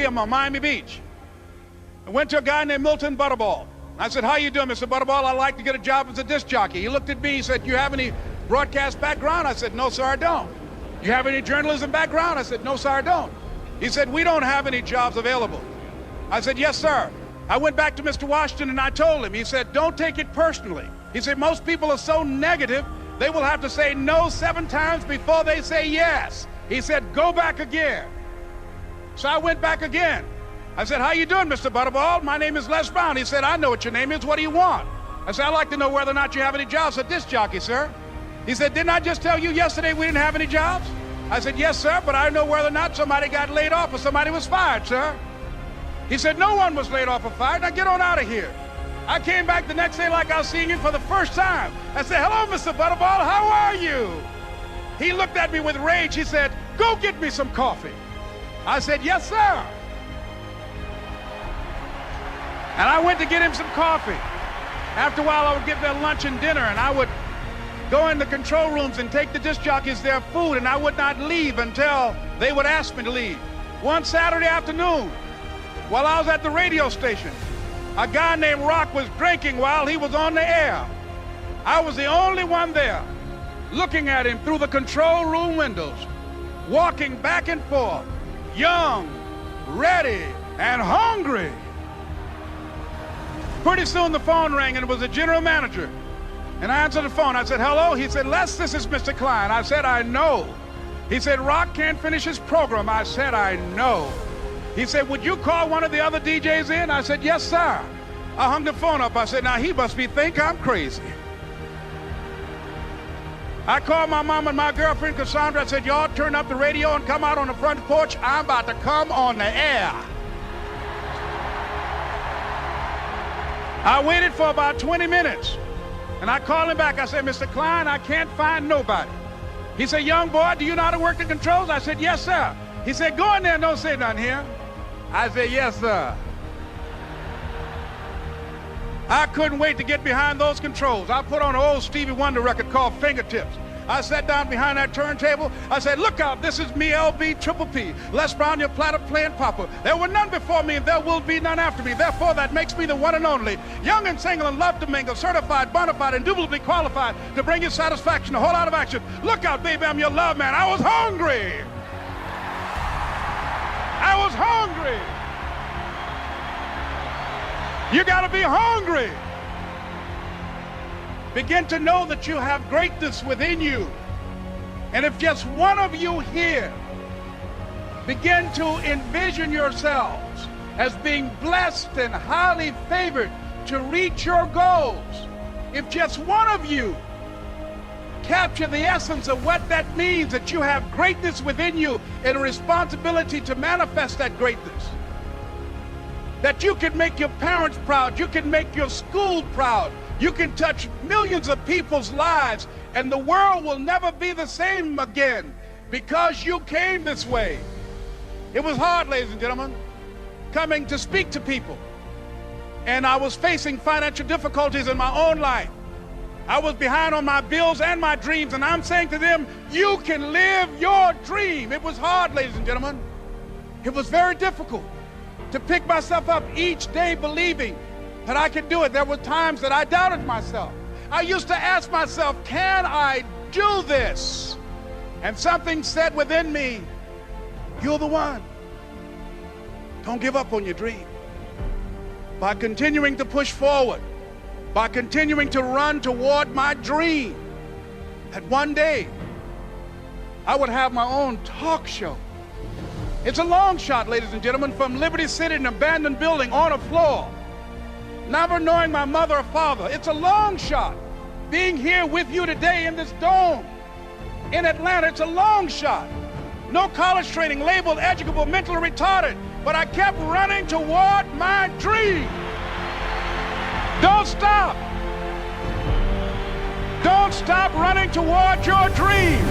I'm on Miami Beach. I went to a guy named Milton Butterball. I said, how you doing, Mr. Butterball? I'd like to get a job as a disc jockey. He looked at me, he said, you have any broadcast background? I said, no, sir, I don't. You have any journalism background? I said, no, sir, I don't. He said, we don't have any jobs available. I said, yes, sir. I went back to Mr. Washington and I told him, he said, don't take it personally. He said, most people are so negative, they will have to say no 7 times before they say yes. He said, go back again. So I went back again. I said, how you doing, Mr. Butterball? My name is Les Brown. He said, I know what your name is. What do you want? I said, I'd like to know whether or not you have any jobs as a disc jockey, sir. He said, didn't I just tell you yesterday we didn't have any jobs? I said, yes, sir, but I know whether or not somebody got laid off or somebody was fired, sir. He said, no one was laid off or fired. Now get on out of here. I came back the next day like I was seeing him for the first time. I said, hello, Mr. Butterball, how are you? He looked at me with rage. He said, go get me some coffee. I said, yes, sir. And I went to get him some coffee. After a while, I would get their lunch and dinner, and I would go in the control rooms and take the disc jockeys their food, and I would not leave until they would ask me to leave. One Saturday afternoon, while I was at the radio station, a guy named Rock was drinking while he was on the air. I was the only one there, looking at him through the control room windows, walking back and forth, young, ready, and hungry. Pretty soon the phone rang, and it was the general manager. And I answered the phone. I said, hello? He said, Les, this is Mr. Klein. I said, I know. He said, Rock can't finish his program. I said, I know. He said, would you call one of the other DJs in? I said, yes, sir. I hung the phone up. I said, now he must think I'm crazy. I called my mom and my girlfriend, Cassandra. I said, y'all turn up the radio and come out on the front porch. I'm about to come on the air. I waited for about 20 minutes, and I called him back. I said, Mr. Klein, I can't find nobody. He said, young boy, do you know how to work the controls? I said, yes, sir. He said, go in there and don't say nothing here. I said, yes, sir. I couldn't wait to get behind those controls. I put on an old Stevie Wonder record called Fingertips. I sat down behind that turntable. I said, look out, this is me, LB Triple P, Les Brown, your platter playing papa. There were none before me, and there will be none after me. Therefore, that makes me the one and only. Young and single and love to mingle, certified, bona fide, indubitably qualified to bring you satisfaction, a whole lot of action. Look out, baby, I'm your love man. I was hungry. I was hungry. You got to be hungry. Begin to know that you have greatness within you. And if just one of you here begin to envision yourselves as being blessed and highly favored to reach your goals, if just one of you capture the essence of what that means, that you have greatness within you and a responsibility to manifest that greatness, that you can make your parents proud, you can make your school proud, you can touch millions of people's lives, and the world will never be the same again because you came this way. It was hard, ladies and gentlemen, coming to speak to people. And I was facing financial difficulties in my own life. I was behind on my bills and my dreams, and I'm saying to them, you can live your dream. It was hard, ladies and gentlemen. It was very difficult to pick myself up each day believing that I could do it. There were times that I doubted myself. I used to ask myself, can I do this? And something said within me, you're the one. Don't give up on your dream. By continuing to push forward, by continuing to run toward my dream, that one day I would have my own talk show. It's a long shot, ladies and gentlemen, from Liberty City, an abandoned building on a floor, never knowing my mother or father. It's a long shot. Being here with you today in this dome in Atlanta, it's a long shot. No college training, labeled educable, mentally retarded, but I kept running toward my dream. Don't stop. Don't stop running toward your dream.